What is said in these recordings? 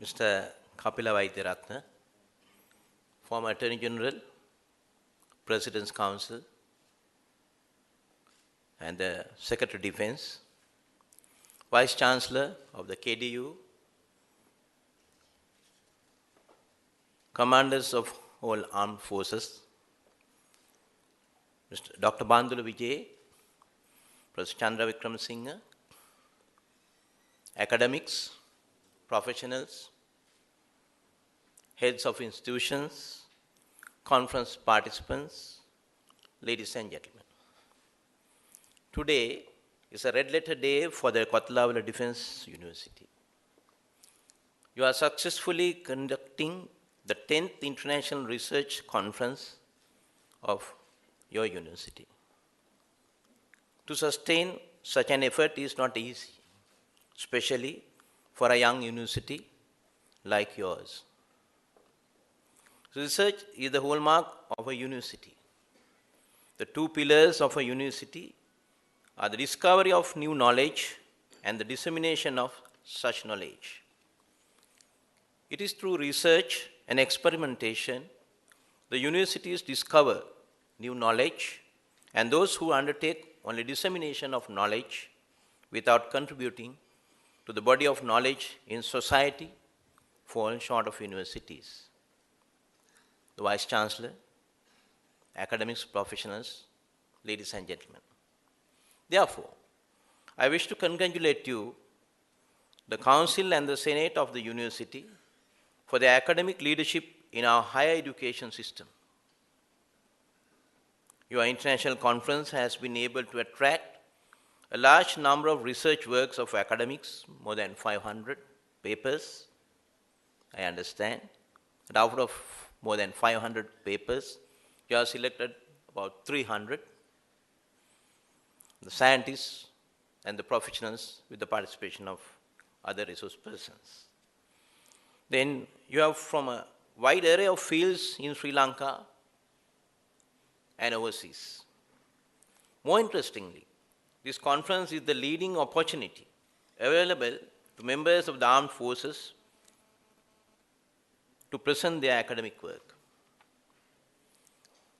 Mr. Kapila Vaidyaratna, former Attorney General, President's Council, and the Secretary of Defense, Vice Chancellor of the KDU, Commanders of all armed forces, Mr. Dr. Bandula Vijay, Professor Chandra Vikram Singh, academics, professionals, heads of institutions, conference participants, ladies and gentlemen. Today is a red letter day for the Kotlavala Defense University. You are successfully conducting the 10th International Research Conference of your university. To sustain such an effort is not easy, especially for a young university like yours. Research is the hallmark of a university. The two pillars of a university are the discovery of new knowledge and the dissemination of such knowledge. It is through research and experimentation the universities discover new knowledge, and those who undertake only dissemination of knowledge without contributing to the body of knowledge in society fall short of universities. The Vice Chancellor, academics, professionals, ladies and gentlemen. Therefore, I wish to congratulate you, the Council and the Senate of the University, for the academic leadership in our higher education system. Your international conference has been able to attract a large number of research works of academics, more than 500 papers, I understand. And out of more than 500 papers, you have selected about 300. The scientists and the professionals with the participation of other resource persons. Then you have from a wide array of fields in Sri Lanka and overseas. More interestingly, this conference is the leading opportunity available to members of the armed forces to present their academic work.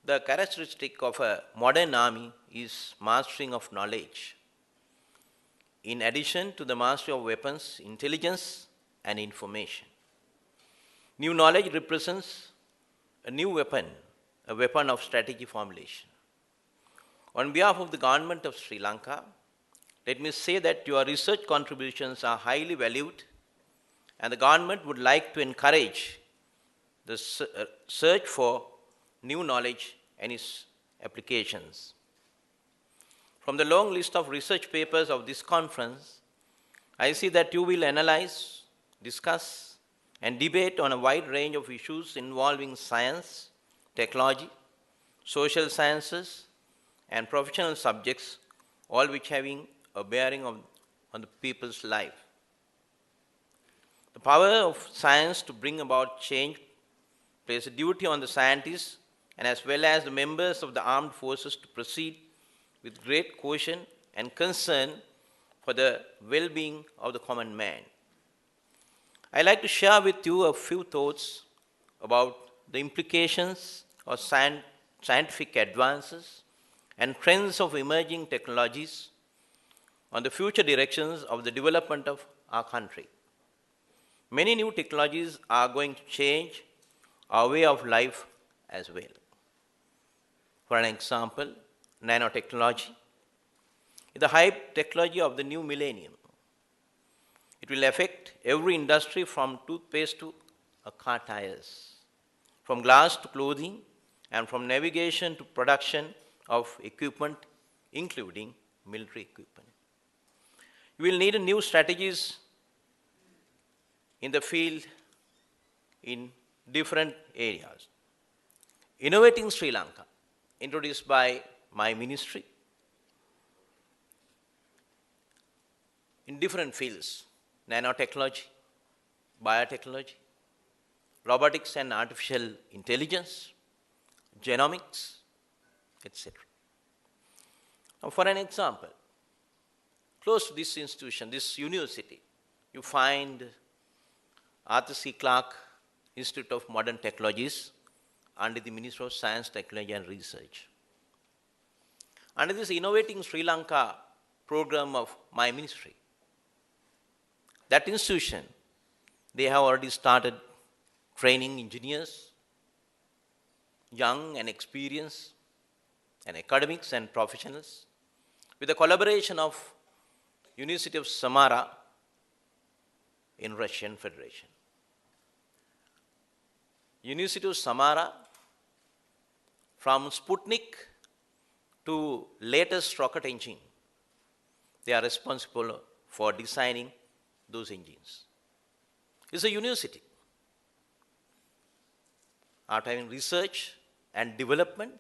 The characteristic of a modern army is mastering of knowledge, in addition to the mastery of weapons, intelligence, and information. New knowledge represents a new weapon, a weapon of strategy formulation. On behalf of the government of Sri Lanka, let me say that your research contributions are highly valued, and the government would like to encourage the search for new knowledge and its applications. From the long list of research papers of this conference, I see that you will analyze, discuss, and debate on a wide range of issues involving science, technology, social sciences, and professional subjects, all which having a bearing on the people's life. The power of science to bring about change places a duty on the scientists and as well as the members of the armed forces to proceed with great caution and concern for the well-being of the common man. I'd like to share with you a few thoughts about the implications of scientific advances and trends of emerging technologies on the future directions of the development of our country. Many new technologies are going to change our way of life as well. For an example, nanotechnology is the hype technology of the new millennium. It will affect every industry from toothpaste to car tires, from glass to clothing, and from navigation to production of equipment, including military equipment. You will need new strategies in the field in different areas. Innovating Sri Lanka, introduced by my ministry, in different fields, nanotechnology, biotechnology, robotics and artificial intelligence, genomics, etc. Now, for an example, close to this institution, this university, you find Arthur C. Clarke Institute of Modern Technologies under the Ministry of Science, Technology and Research. Under this Innovating Sri Lanka program of my ministry, that institution, they have already started training engineers, young and experienced, and academics and professionals, with the collaboration of University of Samara in Russian Federation. University of Samara, from Sputnik to latest rocket engine, they are responsible for designing those engines. It's a university. After having research and development,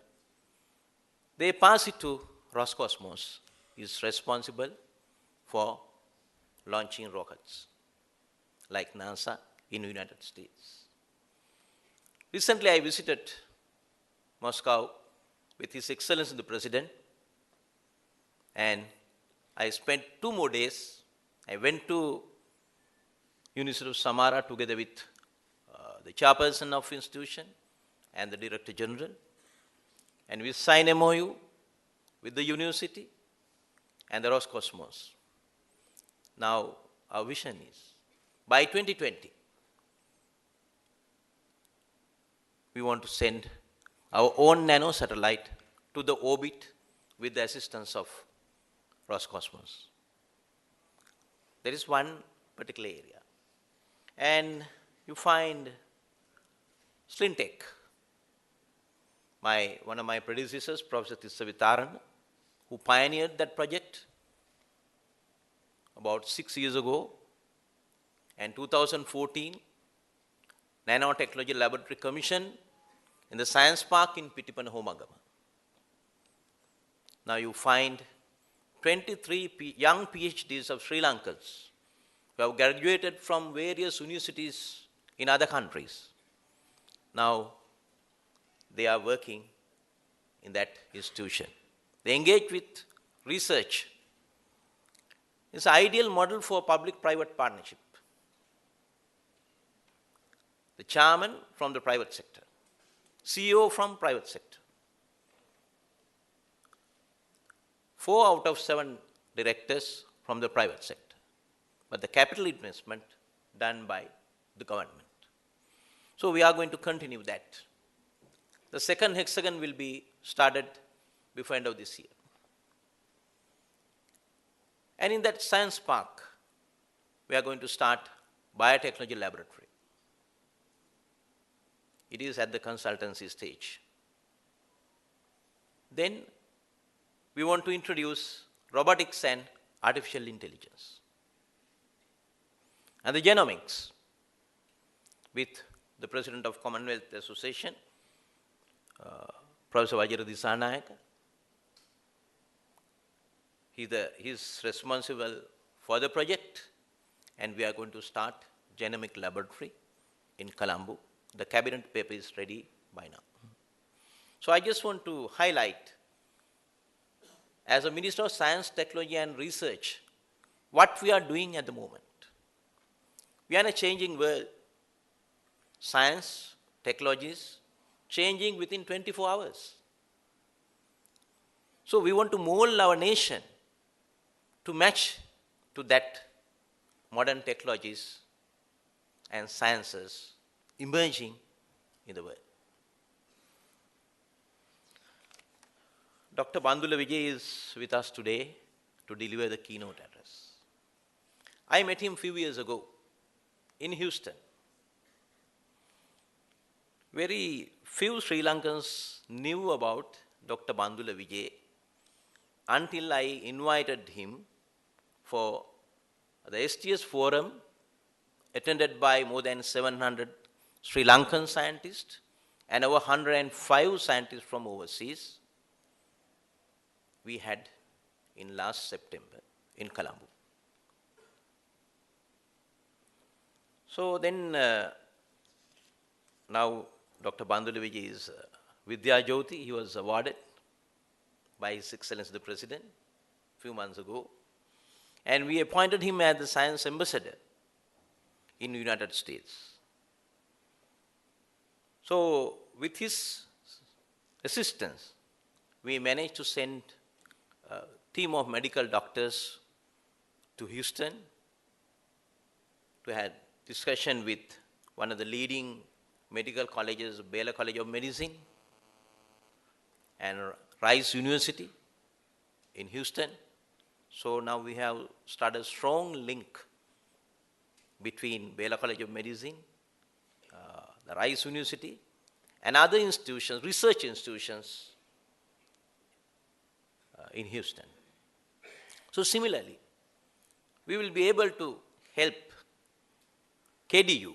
they pass it to Roscosmos, is responsible for launching rockets, like NASA in the United States. Recently, I visited Moscow with His Excellency the President, and I spent 2 more days. I went to University of Samara together with the chairperson of institution and the Director General, and we signed MOU with the university and the Roscosmos. Now, our vision is, by 2020, we want to send our own nano satellite to the orbit with the assistance of Roscosmos. There is one particular area. And you find Slintech. One of my predecessors, Professor Tissavitaran, who pioneered that project about 6 years ago, and 2014, Nanotechnology Laboratory Commission in the Science Park in Pittipanahomagama. Now you find 23 young PhDs of Sri Lankans who have graduated from various universities in other countries. Now they are working in that institution. They engage with research. It's an ideal model for public-private partnership. The chairman from the private sector, CEO from private sector. 4 out of 7 directors from the private sector, but the capital investment done by the government. So we are going to continue that. The second hexagon will be started before end of this year. And in that science park, we are going to start biotechnology laboratory. It is at the consultancy stage. Then we want to introduce robotics and artificial intelligence. And the genomics with the President of Commonwealth Association, Professor Vajiradi Sanayaka. He is responsible for the project, and we are going to start genomic laboratory in Colombo. The cabinet paper is ready by now. So I just want to highlight, as a Minister of Science, Technology and Research, what we are doing at the moment. We are in a changing world. Science, technologies, changing within 24 hours. So we want to mold our nation to match to that modern technologies and sciences emerging in the world. Dr. Bandula Vijay is with us today to deliver the keynote address. I met him a few years ago in Houston. Very few Sri Lankans knew about Dr. Bandula Vijay until I invited him for the STS forum attended by more than 700 Sri Lankan scientists and over 105 scientists from overseas we had in last September in Colombo. So then now Dr. Bandula Vijay is Vidya Jyoti. He was awarded by His Excellency the President a few months ago. And we appointed him as the Science Ambassador in United States. So with his assistance, we managed to send a team of medical doctors to Houston to have discussion with one of the leading medical colleges, Baylor College of Medicine and Rice University in Houston. So now we have started a strong link between Baylor College of Medicine, the Rice University, and other institutions, research institutions in Houston. So similarly, we will be able to help KDU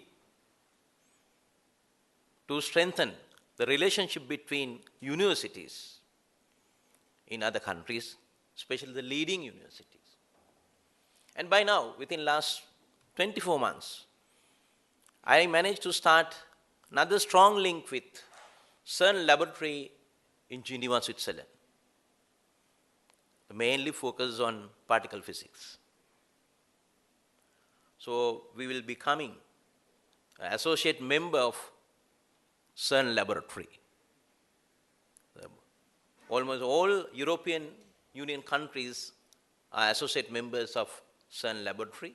to strengthen the relationship between universities in other countries, especially the leading universities. And by now, within last 24 months, I managed to start another strong link with CERN laboratory in Geneva, Switzerland, mainly focused on particle physics. So we will be becoming an associate member of CERN laboratory. Almost all European Union countries are associate members of CERN laboratory,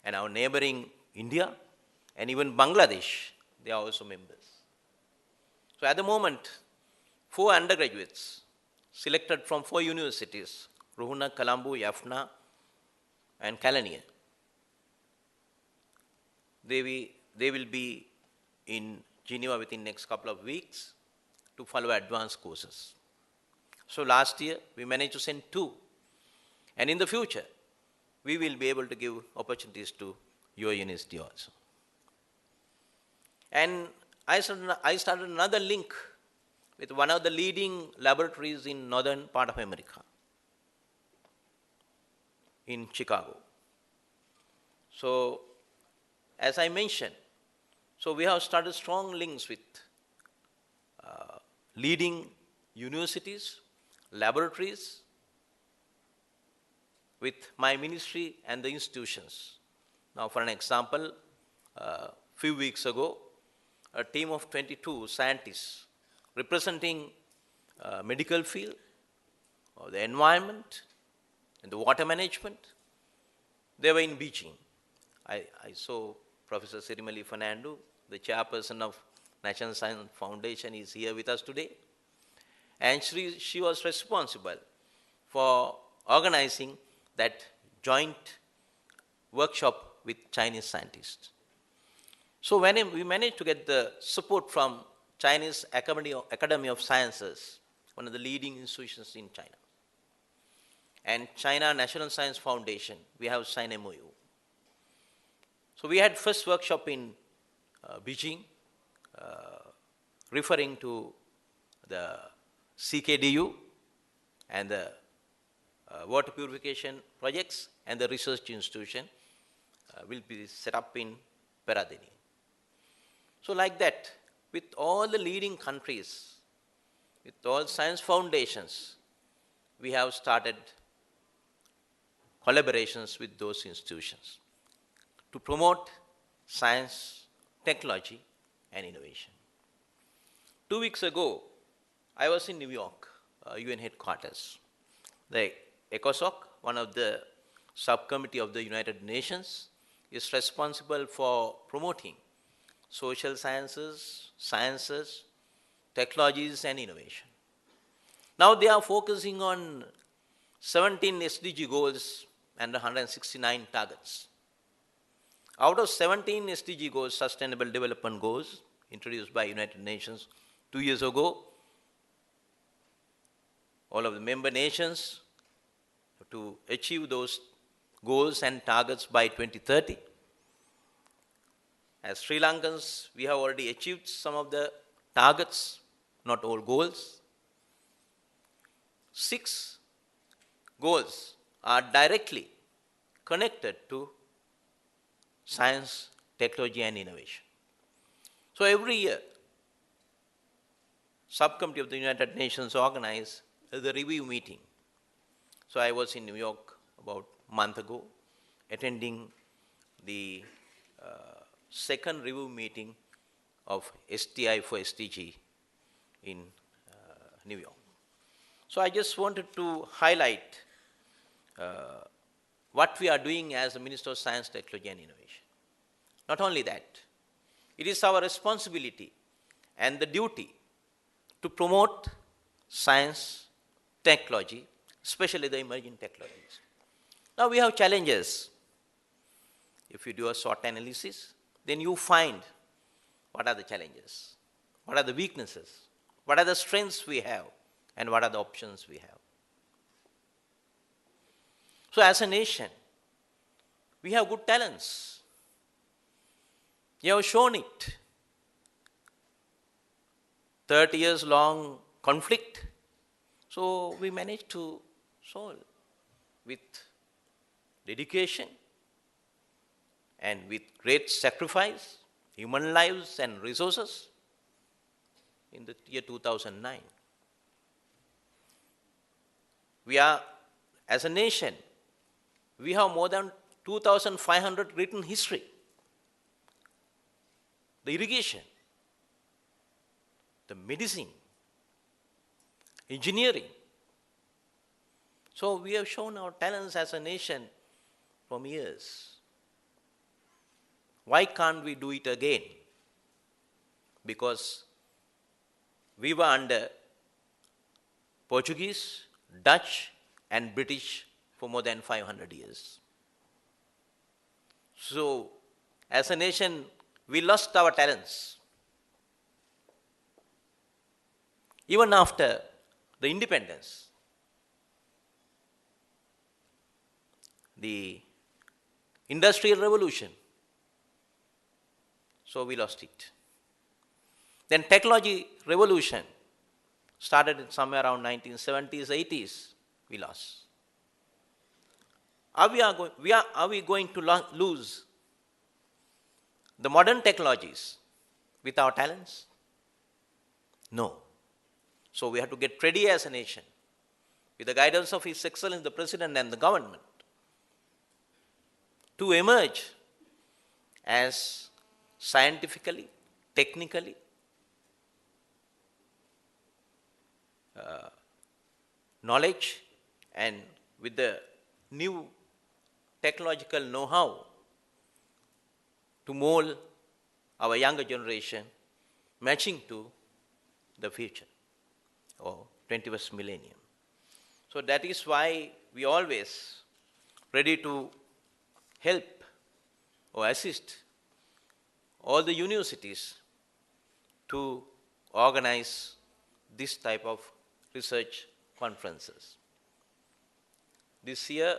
and our neighboring India and even Bangladesh, they are also members. So at the moment, 4 undergraduates selected from 4 universities, Ruhuna, Colombo, Jaffna, and Kelaniya, they will be in Geneva within next couple of weeks to follow advanced courses. So last year, we managed to send 2. And in the future, we will be able to give opportunities to your university also. And I started another link with one of the leading laboratories in northern part of America, in Chicago. So, as I mentioned, so we have started strong links with leading universities, laboratories, with my ministry and the institutions. Now, for an example, a few weeks ago, a team of 22 scientists representing medical field, or the environment, and the water management, they were in Beijing. I saw Professor Sirimali Fernando, the chairperson of National Science Foundation, is here with us today. And she was responsible for organizing that joint workshop with Chinese scientists. So when we managed to get the support from Chinese Academy of Sciences, one of the leading institutions in China, and China National Science Foundation, we have signed MOU. So we had first workshop in Beijing, referring to the CKDU and the water purification projects, and the research institution will be set up in Peradeniya. So like that, with all the leading countries, with all science foundations, we have started collaborations with those institutions to promote science, technology, and innovation. 2 weeks ago, I was in New York, UN headquarters. The ECOSOC, one of the subcommittee of the United Nations, is responsible for promoting social sciences, technologies, and innovation. Now they are focusing on 17 SDG goals and 169 targets. Out of 17 SDG goals, Sustainable Development Goals, introduced by United Nations 2 years ago, all of the member nations have to achieve those goals and targets by 2030. As Sri Lankans, we have already achieved some of the targets, not all goals. 6 goals are directly connected to science, technology, and innovation. So every year, subcommittee of the United Nations organize the review meeting. So I was in New York about a month ago, attending the second review meeting of STI for SDG in New York. So I just wanted to highlight what we are doing as the Minister of Science, Technology and Innovation. Not only that, it is our responsibility and the duty to promote science, technology, especially the emerging technologies. Now we have challenges. If you do a SWOT analysis, then you find what are the challenges, what are the weaknesses, what are the strengths we have, and what are the options we have. So as a nation, we have good talents. We have shown it. 30 years long conflict. So we managed to solve with dedication and with great sacrifice, human lives and resources in the year 2009. We are, as a nation, we have more than 2,500 written history. The irrigation, the medicine, engineering. So we have shown our talents as a nation from years. Why can't we do it again? Because we were under Portuguese, Dutch and British for more than 500 years. So as a nation, we lost our talents. Even after the independence, the Industrial Revolution, so we lost it. Then technology revolution started in somewhere around 1970s, 80s, we lost. Are we going to lose the modern technologies with our talents? No. So we have to get ready as a nation with the guidance of His Excellency the President and the government to emerge as scientifically, technically, knowledge and with the new technological know-how to mold our younger generation matching to the future or 21st millennium. So that is why we always ready to help or assist all the universities to organize this type of research conferences. This year,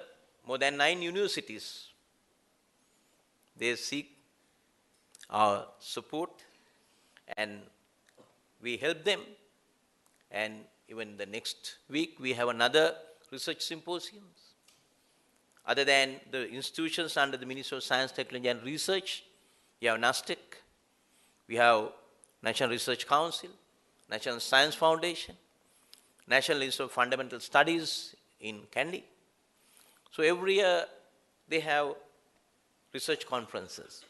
more than 9 universities, they seek our support and we help them, and even the next week we have another research symposiums. Other than the institutions under the Ministry of Science, Technology and Research, we have NASTEC, we have National Research Council, National Science Foundation, National Institute of Fundamental Studies in Kandy. So every year they have research conferences.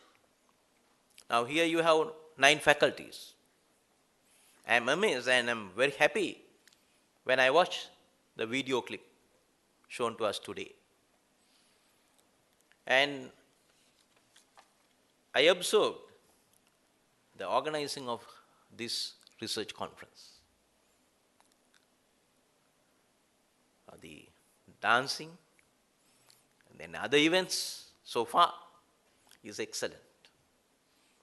Now here you have 9 faculties. I am amazed and I am very happy when I watch the video clip shown to us today. And I observed the organizing of this research conference. The dancing and then other events so far is excellent.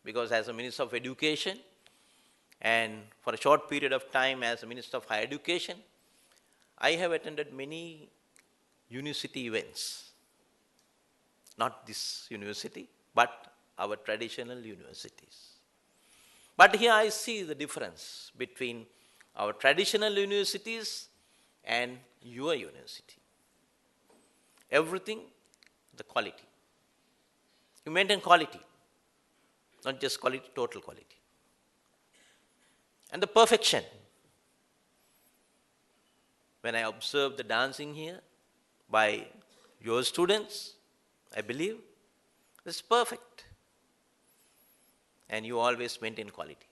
Because as a Minister of Education and for a short period of time as a Minister of Higher Education, I have attended many university events. Not this university, but our traditional universities. But here I see the difference between our traditional universities and your university. Everything, the quality. You maintain quality, not just quality, total quality. And the perfection. When I observe the dancing here by your students, I believe it's perfect. and you always maintain quality.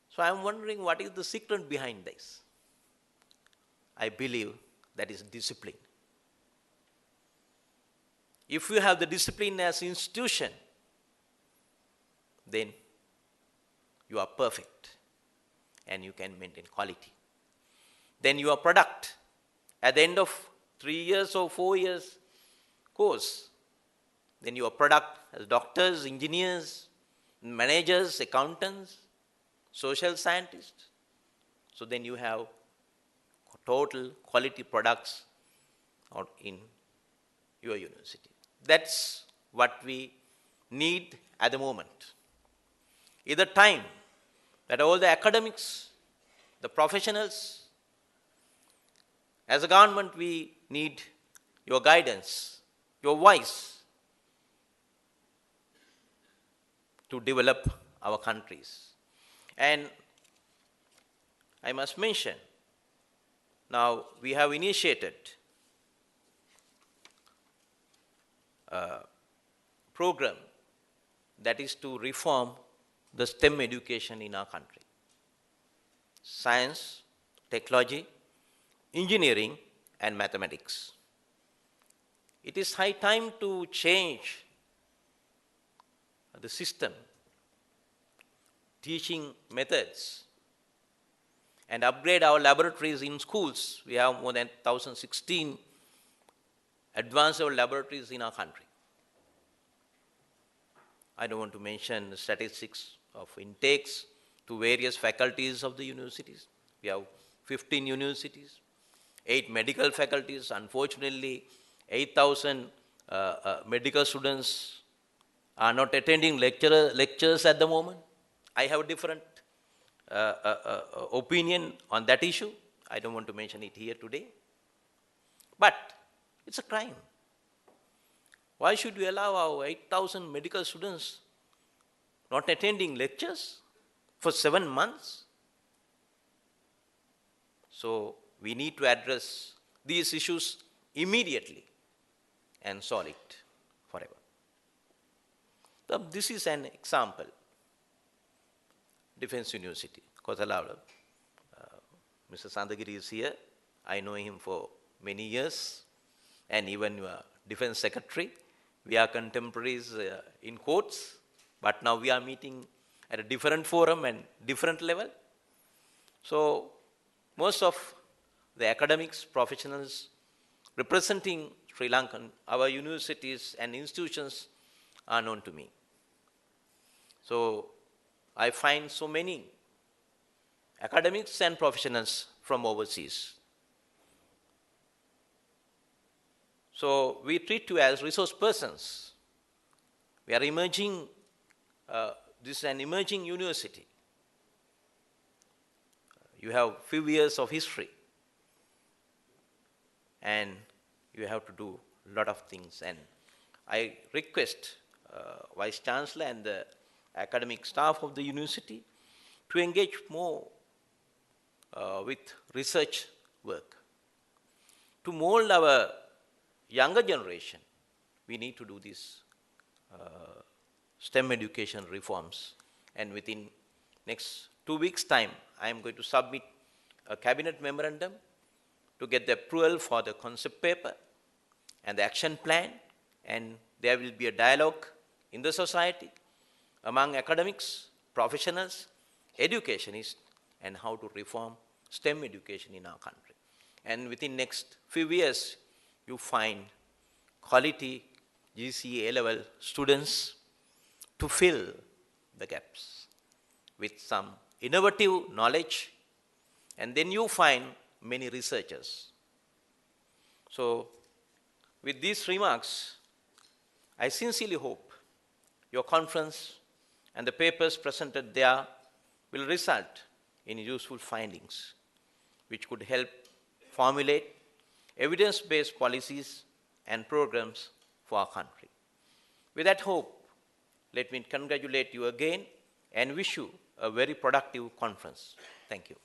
So I am wondering what is the secret behind this. I believe that is discipline. If you have the discipline as institution, then you are perfect and you can maintain quality. Then your product at the end of 3 years or 4 years course, then your product as doctors, engineers, managers, accountants, social scientists. So then you have total quality products out in your university. That's what we need at the moment. Is the time that all the academics, the professionals, as a government, we need your guidance, your voice to develop our countries. And I must mention, now we have initiated a program that is to reform the STEM education in our country. Science, technology, engineering, and mathematics. It is high time to change the system, teaching methods, and upgrade our laboratories in schools. We have more than 1,016 advanced laboratories in our country. I don't want to mention the statistics of intakes to various faculties of the universities. We have 15 universities, 8 medical faculties. Unfortunately, 8,000 medical students are not attending lectures at the moment. I have a different opinion on that issue. I don't want to mention it here today. But it's a crime. Why should we allow our 8,000 medical students not attending lectures for 7 months? So we need to address these issues immediately and solve it forever. So this is an example. Defense University, Kothalavala. Mr. Sandagiri is here. I know him for many years, and even your Defense Secretary. We are contemporaries in courts, but now we are meeting at a different forum and different level. So most of the academics, professionals representing Sri Lankan, our universities and institutions are known to me. So I find so many academics and professionals from overseas. So we treat you as resource persons. We are emerging, this is an emerging university. You have few years of history, and you have to do a lot of things. And I request Vice Chancellor and the academic staff of the university to engage more with research work. To mold our younger generation, we need to do these STEM education reforms. And within next 2 weeks' time, I am going to submit a cabinet memorandum to get the approval for the concept paper and the action plan, and there will be a dialogue in the society among academics, professionals, educationists, and how to reform STEM education in our country. And within next few years, you find quality GCE A-level students to fill the gaps with some innovative knowledge, and then you find many researchers. So with these remarks, I sincerely hope your conference and the papers presented there will result in useful findings which could help formulate evidence-based policies and programs for our country. With that hope, let me congratulate you again and wish you a very productive conference. Thank you.